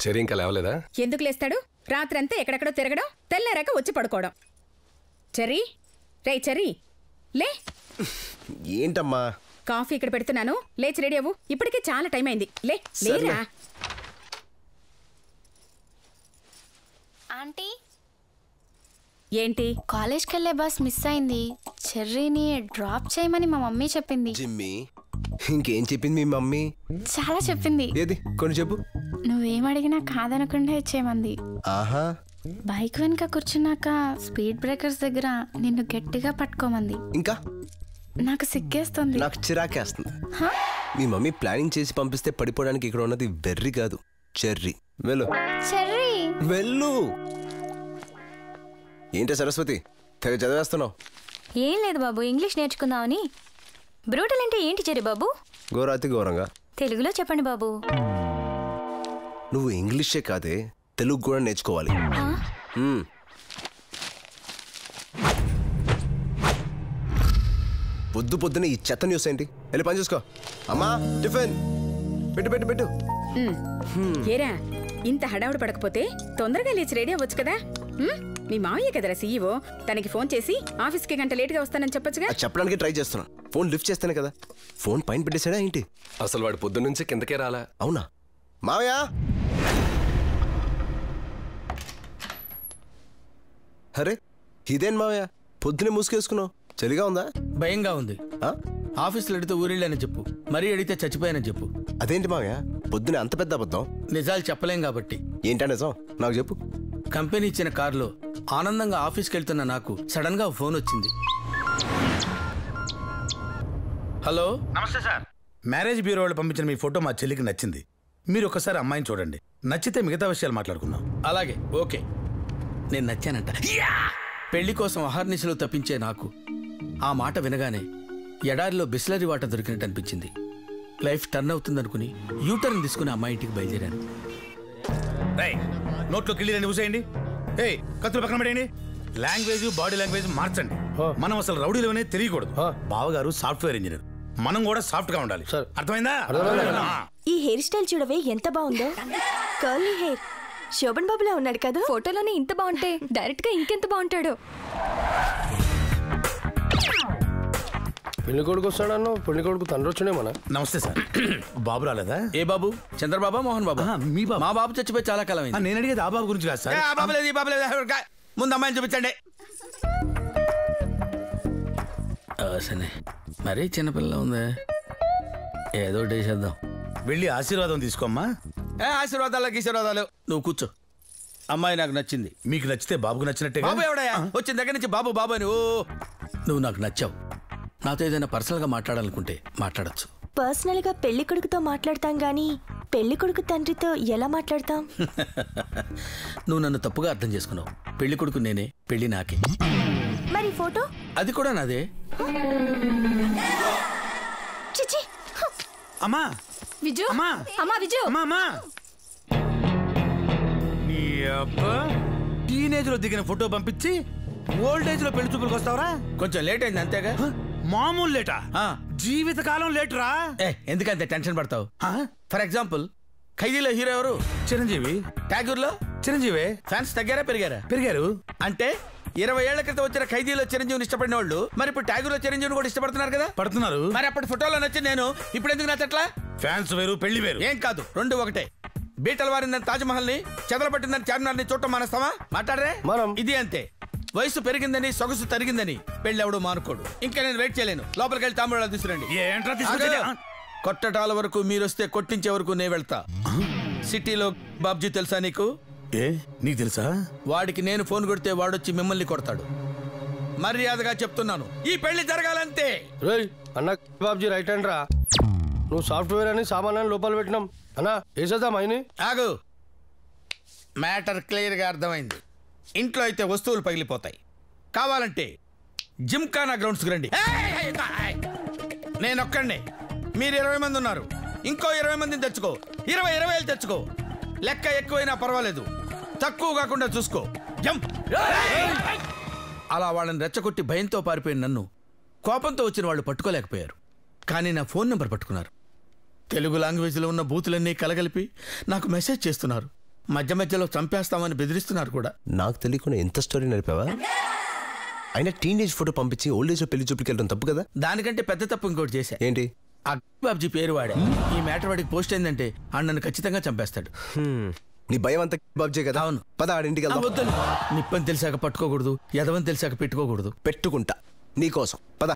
Cherry ఇంకా లేవలేదా? ఎందుకు లేస్తాడు? రాత్రంతా ఎక్కడెక్కడో తిరగడం, తెల్లారాక వచ్చి పడుకోవడం. చెర్రీ, రే చెర్రీ, లే. ఏంటమ్మా? కాఫీ ఇక్కడ పెడుతున్నాను, లేచి రెడీ అవ్వు. ఇప్పటికే చాలా టైం అయింది. లేరా. ఆంటీ, ఏంటి? కాలేజ్కి వెళ్ళే బస్ మిస్ అయింది. చెర్రీని డ్రాప్ చేయమని మా మమ్మీ చెప్పింది. జిమ్మి, ఇంకేం చెప్పింది మీ మమ్మీ? చాలా చెప్పింది. ఏది కొన్ని చెప్పు. నువ్వేం అడిగినా కాదనకుండా ఇచ్చేయమంది. ఆహా. బైక్ వెనుక కూర్చున్నాక స్పీడ్ బ్రేకర్స్ దగ్గర నిన్ను గట్టిగా పట్టుకోమంది. ఇంకా నాకు సిగ్గేస్తుంది. నాకు చిరాకేస్తుంది. మీ మమ్మీ ప్లానింగ్ చేసి పంపిస్తే పడిపోవడానికి ఇక్కడ ఉన్నది వెర్రి కాదు, చెర్రీ. వెళ్ళు. చెర్రీ వెళ్ళు. ఏంటి సరస్వతి, తెగ చదివేస్తున్నావు? ఏం లేదు బాబు, ఇంగ్లీష్ నేర్చుకుందామని. బ్రూటల్ అంటే ఏంటి చెర్రీ బాబు? ఘోరాతి ఘోరంగా. తెలుగులో చెప్పండి బాబు. నువ్వు ఇంగ్లీషే కాదే, తెలుగు కూడా నేర్చుకోవాలి. పొద్దు పొద్దున ఈ చెత్త న్యూస్ ఏంటి? వెళ్ళి పని చూసుకో. అమ్మా టిఫిన్ పెట్టు పెట్టు పెట్టు. ఏరా, ఇంత హడావుడు పడకపోతే తొందరగా లేచి రెడీ అవ్వచ్చు కదా. మీ మావయ్య కదరా సీఈఓ, తనకి ఫోన్ చేసి ఆఫీస్కి గంట లేట్గా వస్తానని చెప్పొచ్చుగా. చెప్పడానికి ట్రై చేస్తున్నా, ఫోన్ లిఫ్ట్ చేస్తేనే కదా. ఫోన్ పైన పెట్టేశాడా ఏంటి? అసలు వాడు పొద్దున్న నుంచి కిందకే రాలా. అవునా? మావయ్య, అరే ఇదేం మావయ్య పొద్దునే మూసుకేసుకున్నావు? చలిగా ఉందా? భయంగా ఉంది. ఆఫీసులో అడిగితే ఊరిళ్ళని చెప్పు, మరీ అడిగితే చచ్చిపోయానని చెప్పు. అదేంటి మావయ్య పొద్దునే అంత పెద్ద అబద్ధం? నిజాలు చెప్పలేం కాబట్టి. ఏంటా నిజం? నాకు చెప్పు. కంపెనీ ఇచ్చిన కారులో ఆనందంగా ఆఫీస్కి వెళ్తున్న నాకు సడన్ గా ఫోన్ వచ్చింది. హలో, నమస్తే సార్. మ్యారేజ్ బ్యూరో వాళ్ళు పంపించిన మీ ఫోటో మా చెల్లికి నచ్చింది. మీరు ఒకసారి అమ్మాయిని చూడండి, నచ్చితే మిగతా విషయాలు మాట్లాడుకుందాం. అలాగే, ఓకే. నేను నచ్చానంట. పెళ్లి కోసం అహర్నిశలు తప్పించే నాకు ఆ మాట వినగానే ఎడారిలో బిస్లరీ వాటర్ దొరికినట్టు అనిపించింది. లైఫ్ టర్న్ అవుతుందనుకుని యూటర్న్ తీసుకుని అమ్మాయి ఇంటికి బయలుదేరాను. నోట్లో కిళ్ళి ఊసేయండి. కత్తులు పక్కన పడేయండి. లాంగ్వేజ్, బాడీ లాంగ్వేజ్ మార్చండి. మనం అసలు రౌడీలోనే తెలియకూడదు. బావగారు సాఫ్ట్వేర్ ఇంజనీర్, మనం కూడా సాఫ్ట్ గా ఉండాలి. అర్థమైందా? ఈ హెయిర్ స్టైల్ చూడవే ఎంత బాగుందో. Curly hair. శోభన్ బాబులా ఉన్నాడు కదా. ఫోటోలోనే ఇంత బాగుంటే డైరెక్ట్ గా ఇంకెంత బాగుంటాడు. పెళ్లి కొడుకు వస్తాడన్నా, పెళ్లి కొడుకు తండ్రి వచ్చాడే మన. నమస్తే సార్. బాబు రాలేదా? ఏ బాబు? చంద్రబాబా, మోహన్ బాబా? మీ బాబు. మా బాబు చచ్చిపోయి చాలా కాలం అయింది. నేను అడిగేది ఆ బాబు గురించి కాదు సార్. ఆ బాబు లేదు, ఈ బాబు లేదు. ముందు అమ్మాయిని చూపించండి. సరే, మరీ చిన్నపిల్ల ఉంది, ఏదో చేద్దాం. వెళ్ళి ఆశీర్వాదం తీసుకోమ్మా. ఆశీర్వాదాలు. నువ్వు కూర్చో. అమ్మాయి నాకు నచ్చింది. మీకు నచ్చితే బాబుకు నచ్చినట్టే. బాబు ఎవడయా? వచ్చిన దగ్గర నుంచి బాబు బాబు అని. ఓ, నువ్వు నాకు నచ్చావు. నాతో ఏదైనా పర్సనల్ గా మాట్లాడాలనుకుంటే మాట్లాడచ్చు. పర్సనల్ గా పెళ్లి కొడుకుతో మాట్లాడతాం గానీ పెళ్లి కొడుకు తండ్రితో ఎలా మాట్లాడతాం? నువ్వు నన్ను తప్పుగా అర్థం చేసుకున్నావు. పెళ్లి కొడుకు నేనే, పెళ్లి నాకే. మరి ఫోటో? అది కూడా నాదే. చిచి. అమ్మా విజు, అమ్మా అమ్మా విజు, అమ్మా. టీనేజ్ లో దిగిన ఫోటో పంపించి ఓల్డ్ ఏజ్ లో పెళ్లి చూపులకు వస్తావరా? కొంచెం లేట్ అయింది అంతేగా. మామూలు లేటా? జీవితకాలం లేటరా? ఎందుకంతే టెన్షన్ పడతావు? ఫర్ ఎగ్జాంపుల్, ఖైదీలో హీరో ఎవరు? చిరంజీవి. ట్యాగూర్ లో చిరంజీవి. ఫ్యాన్స్ తగ్గారా పెరిగారా? పెరిగారు. అంటే 20 ఏళ్ల క్రితం వచ్చిన ఖైదీలో చిరంజీవిని ఇష్టపడిన వాళ్ళు మరి ఇప్పుడు ట్యాగూర్ లో చిరంజీవిని కూడా ఇష్టపడుతున్నారు కదా. పడుతున్నారు. మరి అప్పుడు ఫోటోలో నచ్చి నేను ఇప్పుడు ఎందుకు నచ్చట్లా? ఫ్యాన్స్ వేరు, పెళ్లి వేరు. ఏం కాదు, రెండు ఒకటే. బీటల్ వారిందని తాజ్మహల్ ని, చెదలబట్టిందని చార్మినార్ ని చూడటం మానేస్తావా? మాట్లాడరే మనం. ఇది అంతే. వయసు పెరిగిందని, సొగసు తరిగిందని పెళ్ళెవడు మానుకోడు. ఇంకా నేను వెయిట్ చేయలేను. లోపలికి వెళ్ళి తాంబూలాలు తీసుకురండి. కొట్టటాల వరకు మీరొస్తే కొట్టించే వరకు నేను వెళ్తా. సిటీలో బాబ్జీ తెలుసా నీకు? నీకు తెలుసా? వాడికి నేను ఫోన్ కొడితే వాడొచ్చి మిమ్మల్ని కొడతాడు. మర్యాదగా చెప్తున్నాను, ఈ పెళ్లి జరగాలంతే. అన్న బాబ్జీ రైట్ హ్యాండ్ రా. నువ్వు సాఫ్ట్వేర్ అని సామాన్యాన్ని లోపల పెట్టినాం అన్నా, వేసేద్దాం అయినా. ఆగు, మ్యాటర్ క్లియర్ గా అర్థమైంది. ఇంట్లో అయితే వస్తువులు పగిలిపోతాయి. కావాలంటే జిమ్ఖానా గ్రౌండ్స్కి రండి. నేనొక్కడినే, మీరు 20 మంది ఉన్నారు. ఇంకో 20 మందిని తెచ్చుకో. 20 తెచ్చుకో. లెక్క ఎక్కువైనా పర్వాలేదు, తక్కువ కాకుండా చూసుకో. అలా వాళ్ళని రెచ్చగొట్టి భయంతో పారిపోయిన నన్ను కోపంతో వచ్చిన వాళ్ళు పట్టుకోలేకపోయారు. కానీ నా ఫోన్ నెంబర్ పట్టుకున్నారు. తెలుగు లాంగ్వేజ్లో ఉన్న బూతులన్నీ కలగలిపి నాకు మెసేజ్ చేస్తున్నారు. మధ్య మధ్యలో చంపేస్తామని బెదిరిస్తున్నారు కూడా. నాకు తెలియకుండా ఎంత స్టోరీ నడిపావా? అయినా టీనేజ్ ఫోటో పంపించి ఓల్డ్ ఏజ్ పెళ్లి చూపుకి వెళ్ళడం తప్పు కదా? దానికంటే పెద్ద తప్పు ఇంకోటి చేశా. ఏంటి? ఆ బాబ్జీ పేరు వాడే. ఈ మ్యాటర్ వాడికి పోస్ట్ అయిందంటే నన్ను ఖచ్చితంగా చంపేస్తాడు. నీ భయం అంతా బాబ్జీ కదా? అవును. పద ఆడింటికి వెళ్దాం. వద్దు, నిప్పని తెలిసాక పట్టుకోకూడదు, ఎదవని తెలిసాక పెట్టుకోకూడదు. పెట్టుకుంటా నీకోసం. పద.